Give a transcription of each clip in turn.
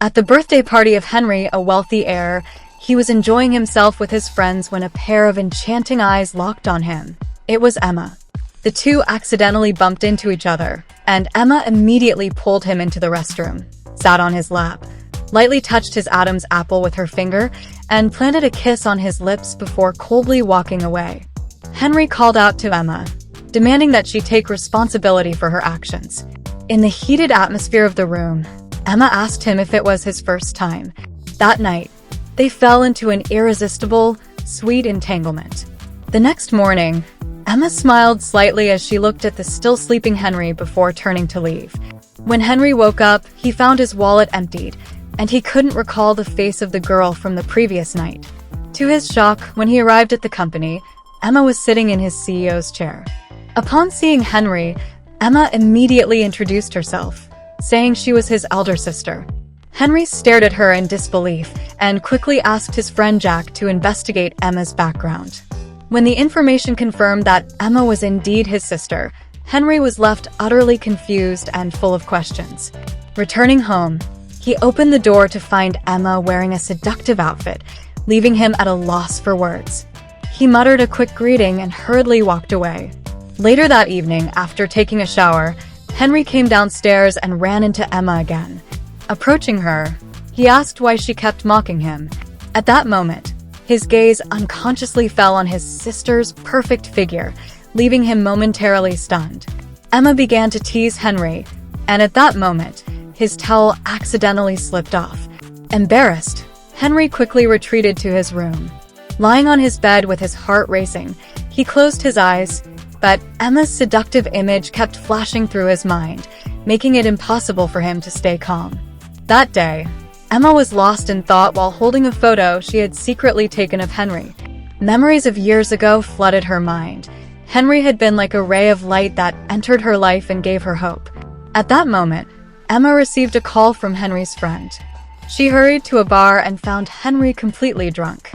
At the birthday party of Henry, a wealthy heir, he was enjoying himself with his friends when a pair of enchanting eyes locked on him. It was Emma. The two accidentally bumped into each other, and Emma immediately pulled him into the restroom, sat on his lap, lightly touched his Adam's apple with her finger, and planted a kiss on his lips before coldly walking away. Henry called out to Emma, demanding that she take responsibility for her actions. In the heated atmosphere of the room, Emma asked him if it was his first time. That night, they fell into an irresistible, sweet entanglement. The next morning, Emma smiled slightly as she looked at the still sleeping Henry before turning to leave. When Henry woke up, he found his wallet emptied, and he couldn't recall the face of the girl from the previous night. To his shock, when he arrived at the company, Emma was sitting in his CEO's chair. Upon seeing Henry, Emma immediately introduced herself, saying she was his elder sister. Henry stared at her in disbelief and quickly asked his friend Jack to investigate Emma's background. When the information confirmed that Emma was indeed his sister, Henry was left utterly confused and full of questions. Returning home, he opened the door to find Emma wearing a seductive outfit, leaving him at a loss for words. He muttered a quick greeting and hurriedly walked away. Later that evening, after taking a shower, Henry came downstairs and ran into Emma again. Approaching her, he asked why she kept mocking him. At that moment, his gaze unconsciously fell on his sister's perfect figure, leaving him momentarily stunned. Emma began to tease Henry, and at that moment, his towel accidentally slipped off. Embarrassed, Henry quickly retreated to his room. Lying on his bed with his heart racing, he closed his eyes, but Emma's seductive image kept flashing through his mind, making it impossible for him to stay calm. That day, Emma was lost in thought while holding a photo she had secretly taken of Henry. Memories of years ago flooded her mind. Henry had been like a ray of light that entered her life and gave her hope. At that moment, Emma received a call from Henry's friend. She hurried to a bar and found Henry completely drunk.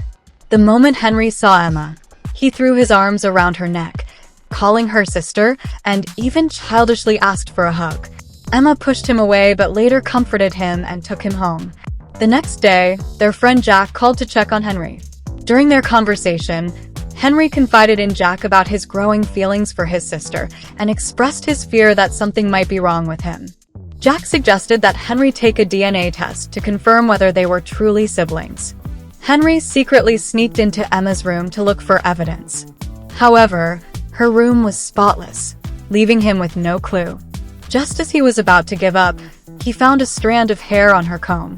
The moment Henry saw Emma, he threw his arms around her neck, calling her sister, and even childishly asked for a hug. Emma pushed him away but later comforted him and took him home. The next day, their friend Jack called to check on Henry. During their conversation, Henry confided in Jack about his growing feelings for his sister and expressed his fear that something might be wrong with him. Jack suggested that Henry take a DNA test to confirm whether they were truly siblings. Henry secretly sneaked into Emma's room to look for evidence. However, her room was spotless, leaving him with no clue. Just as he was about to give up, he found a strand of hair on her comb.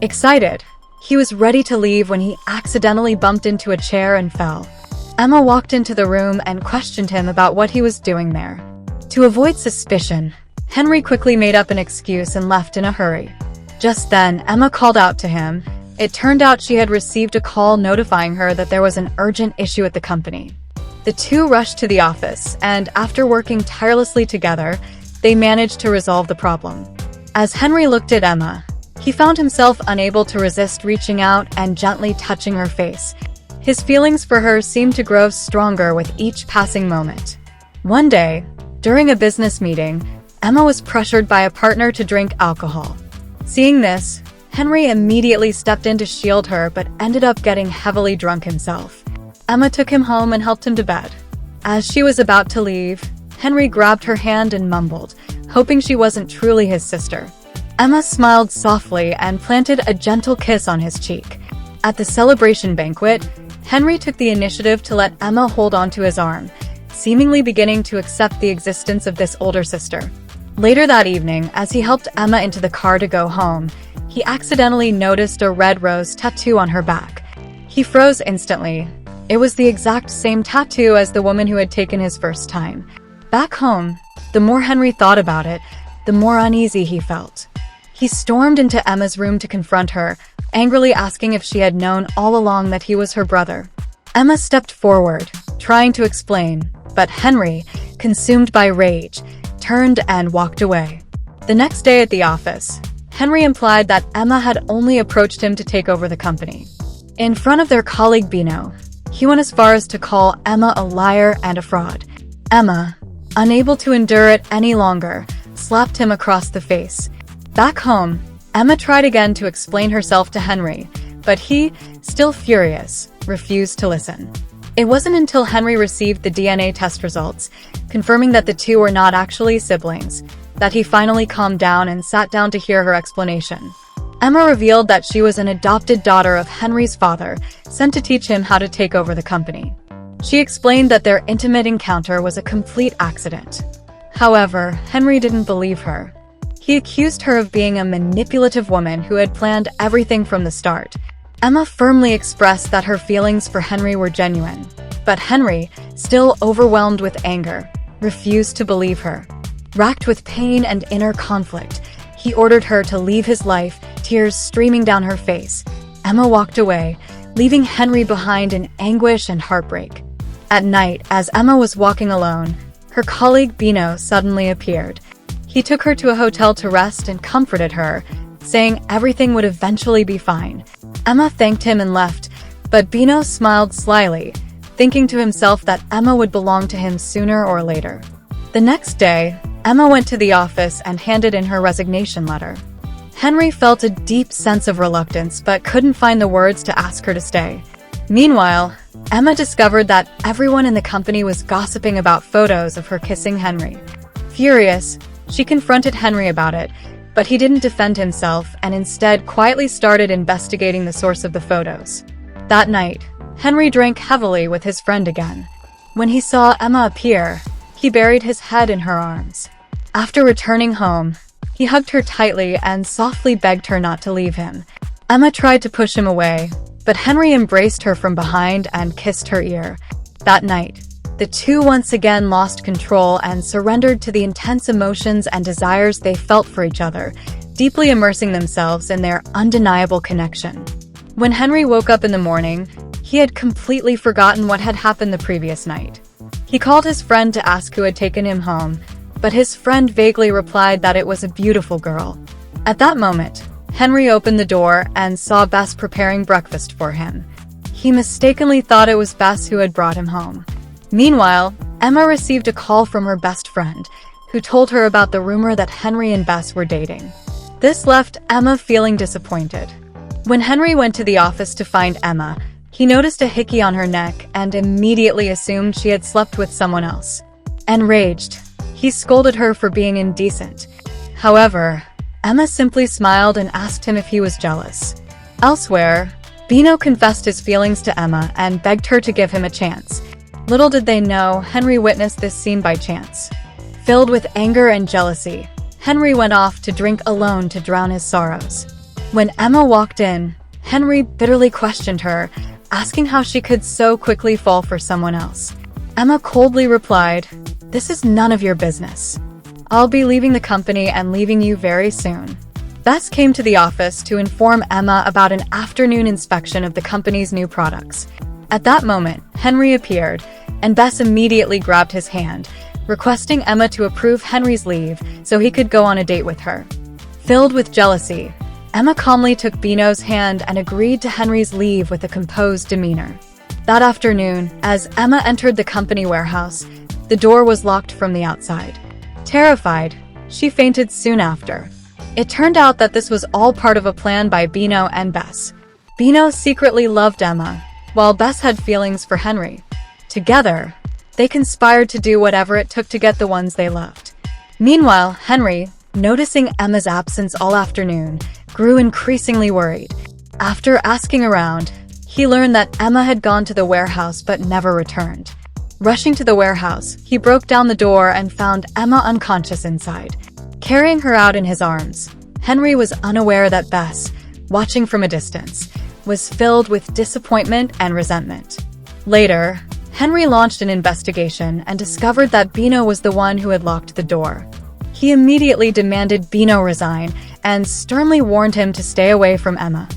Excited, he was ready to leave when he accidentally bumped into a chair and fell. Emma walked into the room and questioned him about what he was doing there. To avoid suspicion, Henry quickly made up an excuse and left in a hurry. Just then, Emma called out to him. It turned out she had received a call notifying her that there was an urgent issue at the company. The two rushed to the office, and after working tirelessly together, they managed to resolve the problem. As Henry looked at Emma, he found himself unable to resist reaching out and gently touching her face. His feelings for her seemed to grow stronger with each passing moment. One day, during a business meeting, Emma was pressured by a partner to drink alcohol. Seeing this, Henry immediately stepped in to shield her but ended up getting heavily drunk himself. Emma took him home and helped him to bed. As she was about to leave, Henry grabbed her hand and mumbled, hoping she wasn't truly his sister. Emma smiled softly and planted a gentle kiss on his cheek. At the celebration banquet, Henry took the initiative to let Emma hold onto his arm, seemingly beginning to accept the existence of this older sister. Later that evening, as he helped Emma into the car to go home, he accidentally noticed a red rose tattoo on her back. He froze instantly. It was the exact same tattoo as the woman who had taken his first time. Back home, the more Henry thought about it, the more uneasy he felt. He stormed into Emma's room to confront her, angrily asking if she had known all along that he was her brother. Emma stepped forward, trying to explain, but Henry, consumed by rage, turned and walked away. The next day at the office, Henry implied that Emma had only approached him to take over the company. In front of their colleague Bino, he went as far as to call Emma a liar and a fraud. Emma, unable to endure it any longer, slapped him across the face. Back home, Emma tried again to explain herself to Henry, but he, still furious, refused to listen. It wasn't until Henry received the DNA test results, confirming that the two were not actually siblings, that he finally calmed down and sat down to hear her explanation. Emma revealed that she was an adopted daughter of Henry's father, sent to teach him how to take over the company. She explained that their intimate encounter was a complete accident. However, Henry didn't believe her. He accused her of being a manipulative woman who had planned everything from the start. Emma firmly expressed that her feelings for Henry were genuine, but Henry, still overwhelmed with anger, refused to believe her. Racked with pain and inner conflict, he ordered her to leave his life, tears streaming down her face. Emma walked away, leaving Henry behind in anguish and heartbreak. At night, as Emma was walking alone, her colleague Bino suddenly appeared. He took her to a hotel to rest and comforted her, saying everything would eventually be fine. Emma thanked him and left, but Bino smiled slyly, thinking to himself that Emma would belong to him sooner or later. The next day, Emma went to the office and handed in her resignation letter. Henry felt a deep sense of reluctance but couldn't find the words to ask her to stay. Meanwhile, Emma discovered that everyone in the company was gossiping about photos of her kissing Henry. Furious, she confronted Henry about it, but he didn't defend himself and instead quietly started investigating the source of the photos. That night, Henry drank heavily with his friend again. When he saw Emma appear, he buried his head in her arms. After returning home, he hugged her tightly and softly begged her not to leave him. Emma tried to push him away, but Henry embraced her from behind and kissed her ear. That night, the two once again lost control and surrendered to the intense emotions and desires they felt for each other, deeply immersing themselves in their undeniable connection. When Henry woke up in the morning, he had completely forgotten what had happened the previous night. He called his friend to ask who had taken him home, but his friend vaguely replied that it was a beautiful girl. At that moment, Henry opened the door and saw Bess preparing breakfast for him. He mistakenly thought it was Bess who had brought him home. Meanwhile, Emma received a call from her best friend, who told her about the rumor that Henry and Bess were dating. This left Emma feeling disappointed. When Henry went to the office to find Emma, he noticed a hickey on her neck and immediately assumed she had slept with someone else. Enraged, he scolded her for being indecent. However, Emma simply smiled and asked him if he was jealous. Elsewhere, Bino confessed his feelings to Emma and begged her to give him a chance. Little did they know, Henry witnessed this scene by chance. Filled with anger and jealousy, Henry went off to drink alone to drown his sorrows. When Emma walked in, Henry bitterly questioned her, asking how she could so quickly fall for someone else. Emma coldly replied, "This is none of your business. I'll be leaving the company and leaving you very soon." Bess came to the office to inform Emma about an afternoon inspection of the company's new products. At that moment, Henry appeared, and Bess immediately grabbed his hand, requesting Emma to approve Henry's leave so he could go on a date with her. Filled with jealousy, Emma calmly took Bino's hand and agreed to Henry's leave with a composed demeanor. That afternoon, as Emma entered the company warehouse, the door was locked from the outside. Terrified, she fainted soon after. It turned out that this was all part of a plan by Bino and Bess. Bino secretly loved Emma, while Bess had feelings for Henry. Together, they conspired to do whatever it took to get the ones they loved. Meanwhile, Henry, noticing Emma's absence all afternoon, grew increasingly worried. After asking around, he learned that Emma had gone to the warehouse but never returned. Rushing to the warehouse, he broke down the door and found Emma unconscious inside. Carrying her out in his arms, Henry was unaware that Bess, watching from a distance, was filled with disappointment and resentment. Later, Henry launched an investigation and discovered that Bino was the one who had locked the door. He immediately demanded Bino resign and sternly warned him to stay away from Emma.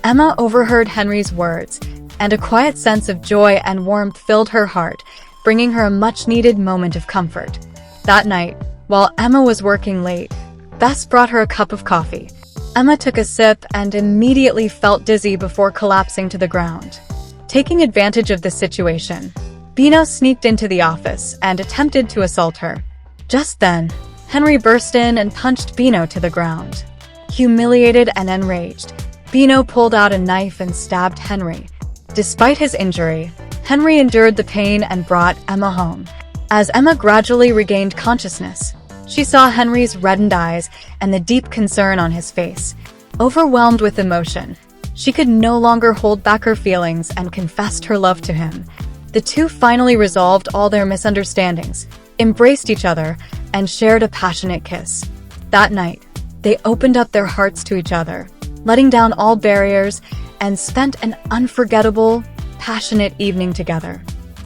Emma overheard Henry's words, and a quiet sense of joy and warmth filled her heart, bringing her a much-needed moment of comfort. That night, while Emma was working late, Bess brought her a cup of coffee. Emma took a sip and immediately felt dizzy before collapsing to the ground. Taking advantage of the situation, Bino sneaked into the office and attempted to assault her. Just then, Henry burst in and punched Bino to the ground. Humiliated and enraged, Bino pulled out a knife and stabbed Henry. Despite his injury, Henry endured the pain and brought Emma home. As Emma gradually regained consciousness, she saw Henry's reddened eyes and the deep concern on his face. Overwhelmed with emotion, she could no longer hold back her feelings and confessed her love to him. The two finally resolved all their misunderstandings, embraced each other, and shared a passionate kiss. That night, they opened up their hearts to each other, letting down all barriers, and spent an unforgettable, passionate evening together.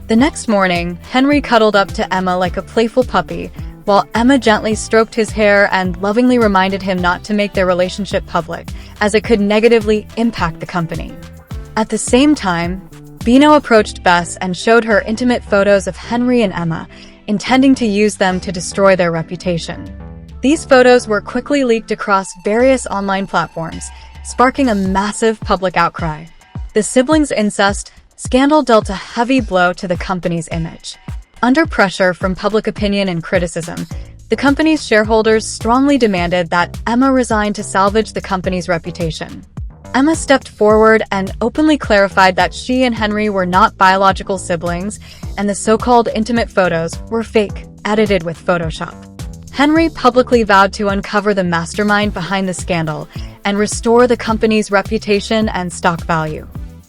The next morning, Henry cuddled up to Emma like a playful puppy, while Emma gently stroked his hair and lovingly reminded him not to make their relationship public, as it could negatively impact the company. At the same time, Bino approached Bess and showed her intimate photos of Henry and Emma, intending to use them to destroy their reputation. These photos were quickly leaked across various online platforms, sparking a massive public outcry. The siblings' incest scandal dealt a heavy blow to the company's image. Under pressure from public opinion and criticism, the company's shareholders strongly demanded that Emma resign to salvage the company's reputation. Emma stepped forward and openly clarified that she and Henry were not biological siblings, and the so-called intimate photos were fake, edited with Photoshop. Henry publicly vowed to uncover the mastermind behind the scandal and restore the company's reputation and stock value.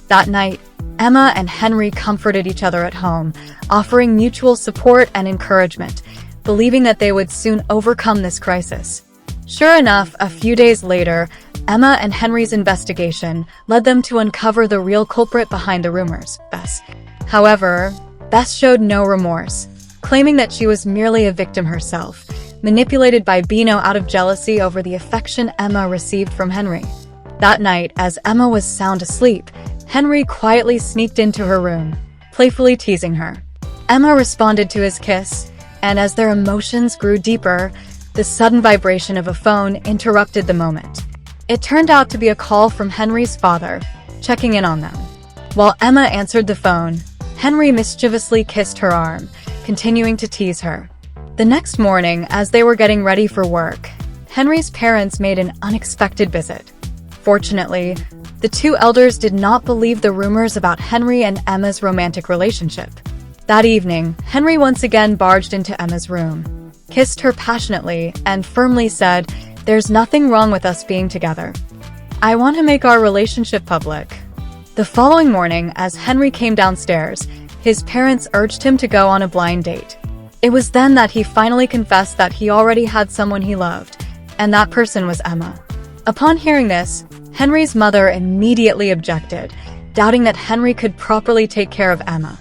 That night, Emma and Henry comforted each other at home, offering mutual support and encouragement, believing that they would soon overcome this crisis. Sure enough, a few days later, Emma and Henry's investigation led them to uncover the real culprit behind the rumors, Bess. However, Bess showed no remorse, claiming that she was merely a victim herself, manipulated by Bino out of jealousy over the affection Emma received from Henry. That night, as Emma was sound asleep, Henry quietly sneaked into her room, playfully teasing her. Emma responded to his kiss, and as their emotions grew deeper, the sudden vibration of a phone interrupted the moment. It turned out to be a call from Henry's father, checking in on them. While Emma answered the phone, Henry mischievously kissed her arm, continuing to tease her. The next morning, as they were getting ready for work, Henry's parents made an unexpected visit. Fortunately, the two elders did not believe the rumors about Henry and Emma's romantic relationship. That evening, Henry once again barged into Emma's room, kissed her passionately, and firmly said, "There's nothing wrong with us being together. I want to make our relationship public." The following morning, as Henry came downstairs, his parents urged him to go on a blind date. It was then that he finally confessed that he already had someone he loved, and that person was Emma. Upon hearing this, Henry's mother immediately objected, doubting that Henry could properly take care of Emma.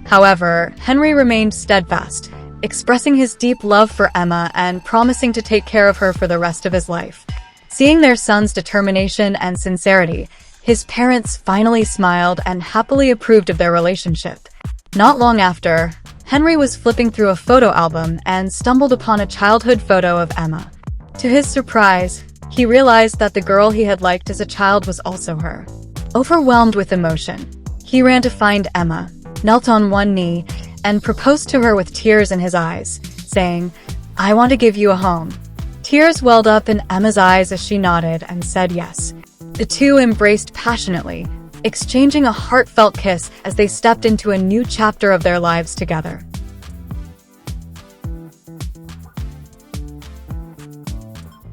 However, Henry remained steadfast, expressing his deep love for Emma and promising to take care of her for the rest of his life. Seeing their son's determination and sincerity, his parents finally smiled and happily approved of their relationship. Not long after, Henry was flipping through a photo album and stumbled upon a childhood photo of Emma. To his surprise, he realized that the girl he had liked as a child was also her. Overwhelmed with emotion, he ran to find Emma, knelt on one knee, and proposed to her with tears in his eyes, saying, "I want to give you a home." Tears welled up in Emma's eyes as she nodded and said yes. The two embraced passionately, exchanging a heartfelt kiss as they stepped into a new chapter of their lives together.